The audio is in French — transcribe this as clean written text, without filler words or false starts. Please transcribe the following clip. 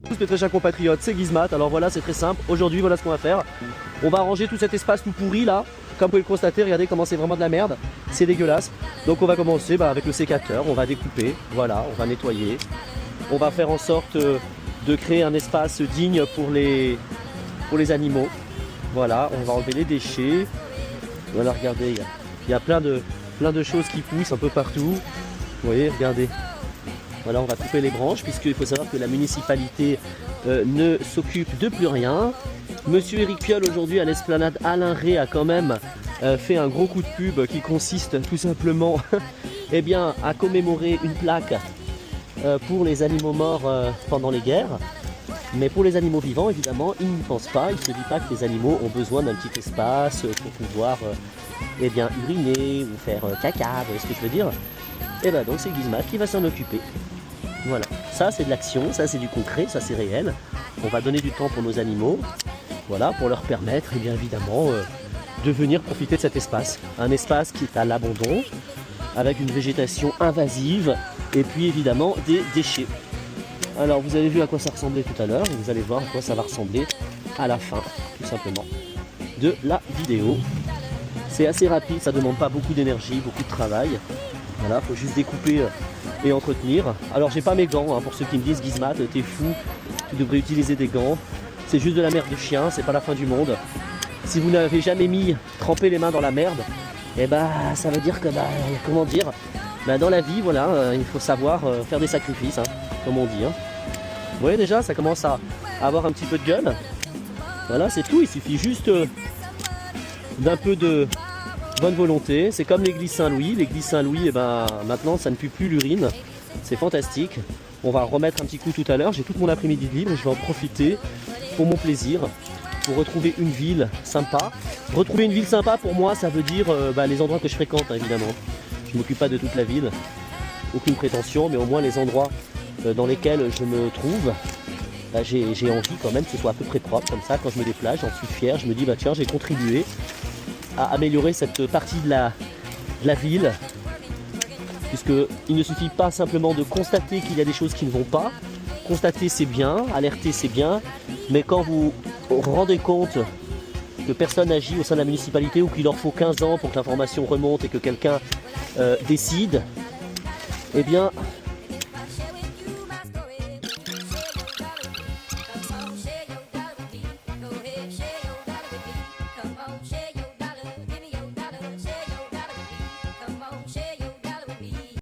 Tous mes très chers compatriotes, c'est Gizmat. Alors voilà, c'est très simple. Aujourd'hui, voilà ce qu'on va faire. On va ranger tout cet espace tout pourri là. Comme vous pouvez le constater, regardez comment c'est vraiment de la merde. C'est dégueulasse. Donc on va commencer avec le sécateur. On va découper. Voilà, on va nettoyer. On va faire en sorte de créer un espace digne pour les animaux. Voilà, on va enlever les déchets. Voilà, regardez, il y a plein de choses qui poussent un peu partout. Vous voyez, regardez. Voilà, on va couper les branches puisqu'il faut savoir que la municipalité ne s'occupe de plus rien. Monsieur Éric Piolle aujourd'hui à l'esplanade Alain Ré a quand même fait un gros coup de pub qui consiste tout simplement eh bien, à commémorer une plaque pour les animaux morts pendant les guerres. Mais pour les animaux vivants, évidemment, il n'y pense pas. Il ne se dit pas que les animaux ont besoin d'un petit espace pour pouvoir eh bien, uriner ou faire caca, vous voyez ce que je veux dire? Et bien donc c'est Gizmat qui va s'en occuper. Voilà, ça c'est de l'action, ça c'est du concret, ça c'est réel. On va donner du temps pour nos animaux, voilà, pour leur permettre, eh bien évidemment, de venir profiter de cet espace. Un espace qui est à l'abandon, avec une végétation invasive, et puis évidemment des déchets. Alors vous avez vu à quoi ça ressemblait tout à l'heure, vous allez voir à quoi ça va ressembler à la fin, tout simplement, de la vidéo. C'est assez rapide, ça ne demande pas beaucoup d'énergie, beaucoup de travail. Voilà, faut juste découper et entretenir. Alors j'ai pas mes gants, hein, pour ceux qui me disent Gizmat, t'es fou, tu devrais utiliser des gants. C'est juste de la merde de chien, c'est pas la fin du monde. Si vous n'avez jamais trempé les mains dans la merde, eh ben ça veut dire que comment dire, dans la vie voilà, il faut savoir faire des sacrifices, hein, comme on dit. Hein. Vous voyez déjà, ça commence à avoir un petit peu de gueule. Voilà, c'est tout, il suffit juste d'un peu de bonne volonté. C'est comme l'église Saint-Louis. L'église Saint-Louis, eh ben, maintenant ça ne pue plus l'urine. C'est fantastique. On va remettre un petit coup tout à l'heure. J'ai tout mon après-midi de libre et je vais en profiter pour mon plaisir, pour retrouver une ville sympa. Retrouver une ville sympa pour moi, ça veut dire les endroits que je fréquente, hein, évidemment. Je ne m'occupe pas de toute la ville, aucune prétention, mais au moins les endroits dans lesquels je me trouve, j'ai envie quand même que ce soit à peu près propre. Comme ça, quand je me déplace, j'en suis fier. Je me dis, tiens, j'ai contribué à améliorer cette partie de la ville, puisqu'il ne suffit pas simplement de constater qu'il y a des choses qui ne vont pas. Constater c'est bien, alerter c'est bien, mais quand vous vous rendez compte que personne n'agit au sein de la municipalité ou qu'il leur faut 15 ans pour que l'information remonte et que quelqu'un décide, eh bien